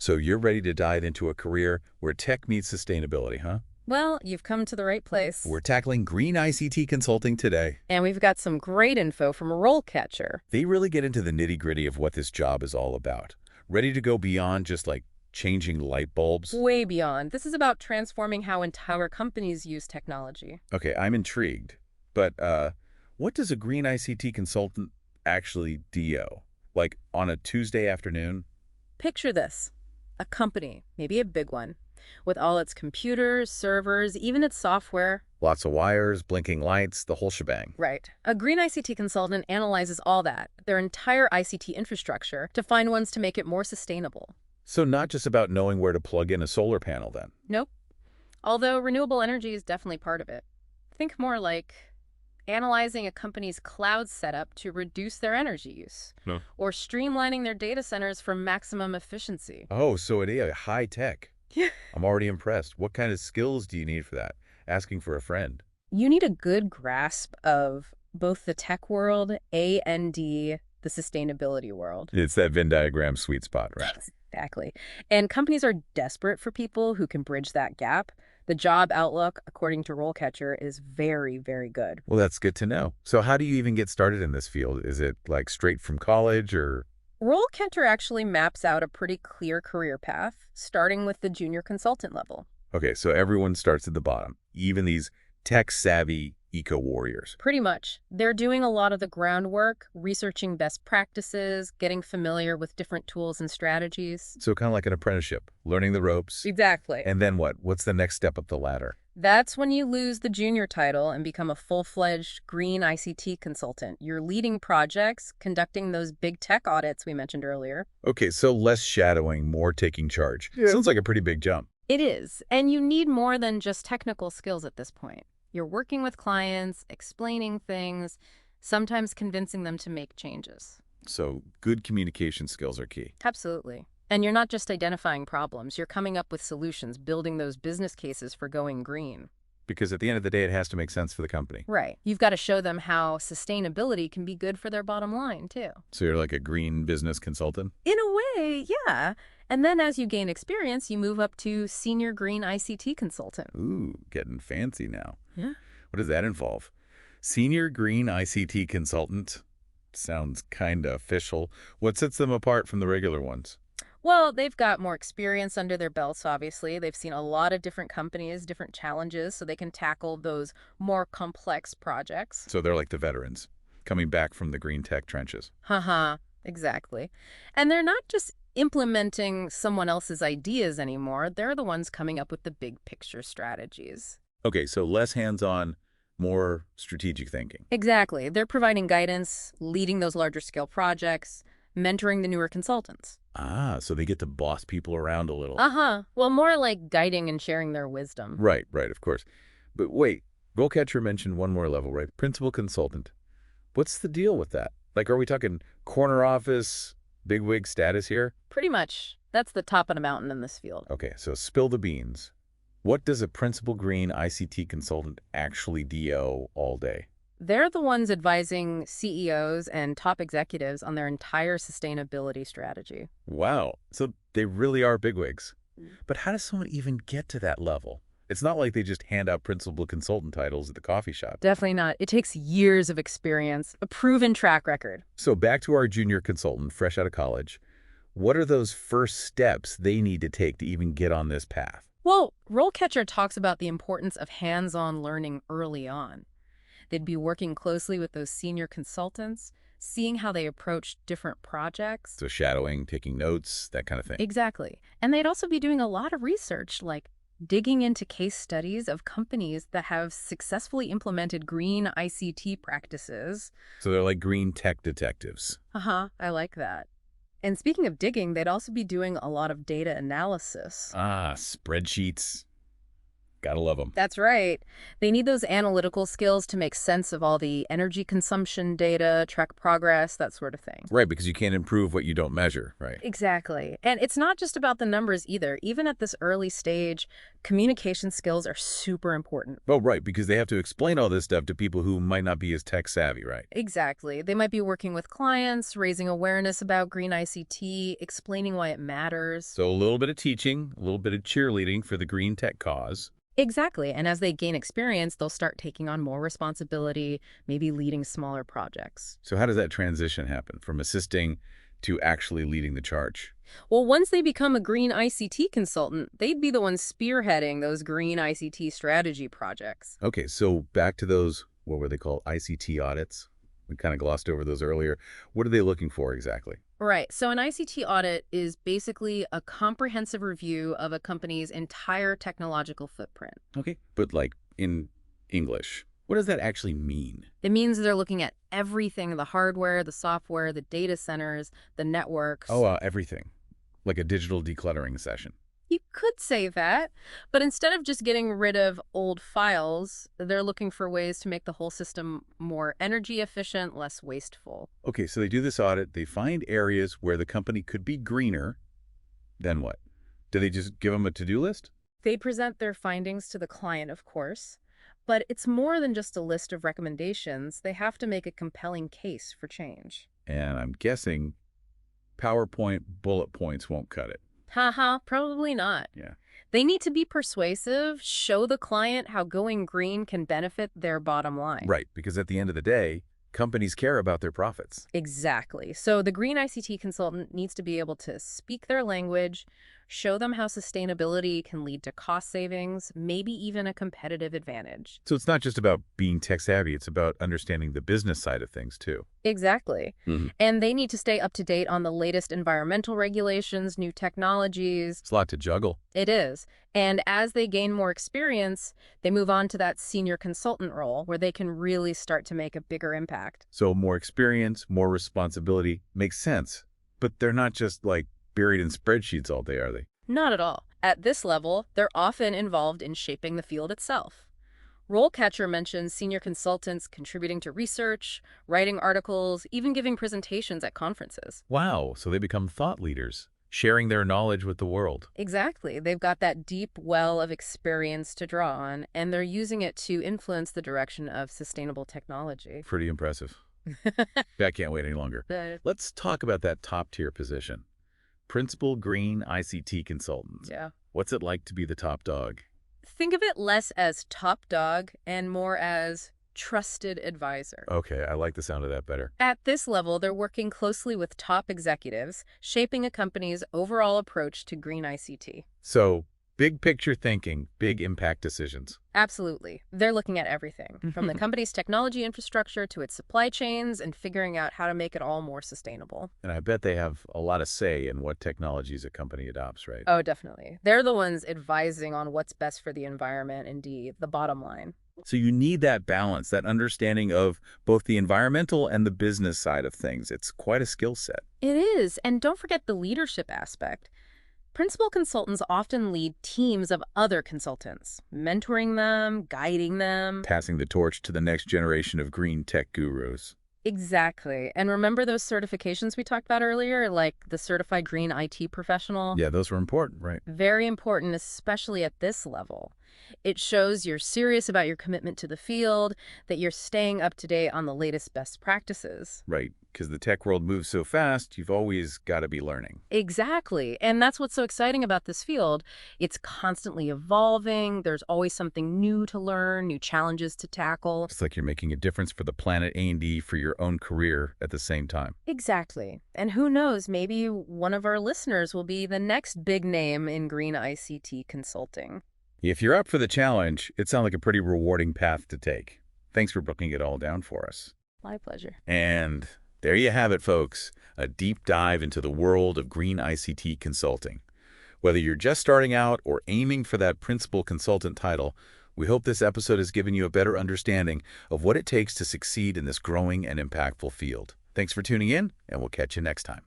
So you're ready to dive into a career where tech meets sustainability, huh? Well, you've come to the right place. We're tackling Green ICT Consulting today. And we've got some great info from RoleCatcher. They really get into the nitty-gritty of what this job is all about. Ready to go beyond just like changing light bulbs? Way beyond. This is about transforming how entire companies use technology. Okay, I'm intrigued. But what does a Green ICT Consultant actually do? Like on a Tuesday afternoon? Picture this. A company, maybe a big one, with all its computers, servers, even its software. Lots of wires, blinking lights, the whole shebang. Right. A Green ICT consultant analyzes all that, their entire ICT infrastructure, to find ones to make it more sustainable. So not just about knowing where to plug in a solar panel then. Nope. Although renewable energy is definitely part of it. Think more like analyzing a company's cloud setup to reduce their energy use, No. or streamlining their data centers for maximum efficiency. Oh, so it is high tech. Yeah. I'm already impressed. What kind of skills do you need for that? Asking for a friend. You need a good grasp of both the tech world and the sustainability world. It's that Venn diagram sweet spot, right? Exactly. And companies are desperate for people who can bridge that gap. The job outlook, according to RoleCatcher, is very, very good. Well, that's good to know. So how do you even get started in this field? Is it like straight from college or? RoleCatcher actually maps out a pretty clear career path, starting with the junior consultant level. Okay, so everyone starts at the bottom, even these tech-savvy eco-warriors. Pretty much. They're doing a lot of the groundwork, researching best practices, getting familiar with different tools and strategies. So kind of like an apprenticeship, learning the ropes. Exactly. And then what? What's the next step up the ladder? That's when you lose the junior title and become a full-fledged Green ICT consultant. You're leading projects, conducting those big tech audits we mentioned earlier. Okay, so less shadowing, more taking charge. Yeah. Sounds like a pretty big jump. It is, and you need more than just technical skills at this point. You're working with clients, explaining things, sometimes convincing them to make changes. So good communication skills are key. Absolutely. And you're not just identifying problems, you're coming up with solutions, building those business cases for going green. Because at the end of the day, it has to make sense for the company. Right. You've got to show them how sustainability can be good for their bottom line, too. So you're like a green business consultant? In a way, yeah. And then as you gain experience, you move up to senior Green ICT consultant. Ooh, getting fancy now. Yeah. What does that involve? Senior Green ICT Consultant? Sounds kind of official. What sets them apart from the regular ones? Well, they've got more experience under their belts, obviously. They've seen a lot of different companies, different challenges, so they can tackle those more complex projects. So they're like the veterans, coming back from the green tech trenches. Haha, exactly. And they're not just implementing someone else's ideas anymore. They're the ones coming up with the big picture strategies. Okay, so less hands-on, more strategic thinking. Exactly. They're providing guidance, leading those larger scale projects, mentoring the newer consultants. Ah, so they get to boss people around a little. Uh-huh. Well, more like guiding and sharing their wisdom. Right, of course. But wait, RoleCatcher mentioned one more level, right? Principal consultant. What's the deal with that? Like, are we talking corner office, bigwig status here? Pretty much. That's the top of the mountain in this field. Okay, so spill the beans. What does a principal green ICT consultant actually do all day? They're the ones advising CEOs and top executives on their entire sustainability strategy. Wow, so they really are bigwigs. But how does someone even get to that level? It's not like they just hand out principal consultant titles at the coffee shop. Definitely not. It takes years of experience, a proven track record. So back to our junior consultant, fresh out of college. What are those first steps they need to take to even get on this path? Well, RoleCatcher talks about the importance of hands-on learning early on. They'd be working closely with those senior consultants, seeing how they approach different projects. So shadowing, taking notes, that kind of thing. Exactly. And they'd also be doing a lot of research, like digging into case studies of companies that have successfully implemented green ICT practices. So they're like green tech detectives. Uh-huh, I like that. And speaking of digging, they'd also be doing a lot of data analysis. Ah, spreadsheets. Gotta love them. That's right. They need those analytical skills to make sense of all the energy consumption data, track progress, that sort of thing. Right, because you can't improve what you don't measure, right? Exactly. And it's not just about the numbers either. Even at this early stage, communication skills are super important. Oh, right, because they have to explain all this stuff to people who might not be as tech savvy, right? Exactly. They might be working with clients, raising awareness about green ICT, explaining why it matters. So a little bit of teaching, a little bit of cheerleading for the green tech cause. Exactly. And as they gain experience, they'll start taking on more responsibility, maybe leading smaller projects. So how does that transition happen from assisting to actually leading the charge? Well, once they become a green ICT consultant, they'd be the ones spearheading those green ICT strategy projects. Okay, so back to those, what were they called? ICT audits? We kind of glossed over those earlier. What are they looking for exactly? Right. So an ICT audit is basically a comprehensive review of a company's entire technological footprint. Okay, but like in English, what does that actually mean? It means they're looking at everything, the hardware, the software, the data centers, the networks. Oh, everything. Like a digital decluttering session. You could say that, but instead of just getting rid of old files, they're looking for ways to make the whole system more energy efficient, less wasteful. Okay, so they do this audit. They find areas where the company could be greener. Then what? Do they just give them a to-do list? They present their findings to the client, of course, but it's more than just a list of recommendations. They have to make a compelling case for change. And I'm guessing PowerPoint bullet points won't cut it. Haha, probably not. Yeah. They need to be persuasive, show the client how going green can benefit their bottom line. Right, because at the end of the day, companies care about their profits. Exactly. So the green ICT consultant needs to be able to speak their language, show them how sustainability can lead to cost savings, maybe even a competitive advantage. So it's not just about being tech savvy, it's about understanding the business side of things too. Exactly. Mm-hmm. And they need to stay up to date on the latest environmental regulations, new technologies. It's a lot to juggle. It is. And as they gain more experience, they move on to that senior consultant role where they can really start to make a bigger impact. So more experience, more responsibility makes sense. But they're not just like buried in spreadsheets all day, are they? Not at all. At this level, they're often involved in shaping the field itself. RoleCatcher mentions senior consultants contributing to research, writing articles, even giving presentations at conferences. Wow, so they become thought leaders, sharing their knowledge with the world. Exactly. They've got that deep well of experience to draw on, and they're using it to influence the direction of sustainable technology. Pretty impressive. I can't wait any longer. Let's talk about that top-tier position. Principal Green ICT Consultant. Yeah. What's it like to be the top dog? Think of it less as top dog and more as trusted advisor. Okay, I like the sound of that better. At this level, they're working closely with top executives, shaping a company's overall approach to green ICT. So, big picture thinking, big impact decisions. Absolutely. They're looking at everything, from the company's technology infrastructure to its supply chains and figuring out how to make it all more sustainable. And I bet they have a lot of say in what technologies a company adopts, right? Oh, definitely. They're the ones advising on what's best for the environment, indeed, the bottom line. So you need that balance, that understanding of both the environmental and the business side of things. It's quite a skill set. It is. And don't forget the leadership aspect. Principal consultants often lead teams of other consultants, mentoring them, guiding them. Passing the torch to the next generation of green tech gurus. Exactly. And remember those certifications we talked about earlier, like the Certified Green IT Professional? Yeah, those were important, right? Very important, especially at this level. It shows you're serious about your commitment to the field, that you're staying up to date on the latest best practices. Right, because the tech world moves so fast, you've always got to be learning. Exactly. And that's what's so exciting about this field. It's constantly evolving. There's always something new to learn, new challenges to tackle. It's like you're making a difference for the planet A&D for your own career at the same time. Exactly. And who knows, maybe one of our listeners will be the next big name in green ICT consulting. If you're up for the challenge, it sounds like a pretty rewarding path to take. Thanks for breaking it all down for us. My pleasure. And there you have it, folks. A deep dive into the world of green ICT consulting. Whether you're just starting out or aiming for that principal consultant title, we hope this episode has given you a better understanding of what it takes to succeed in this growing and impactful field. Thanks for tuning in, and we'll catch you next time.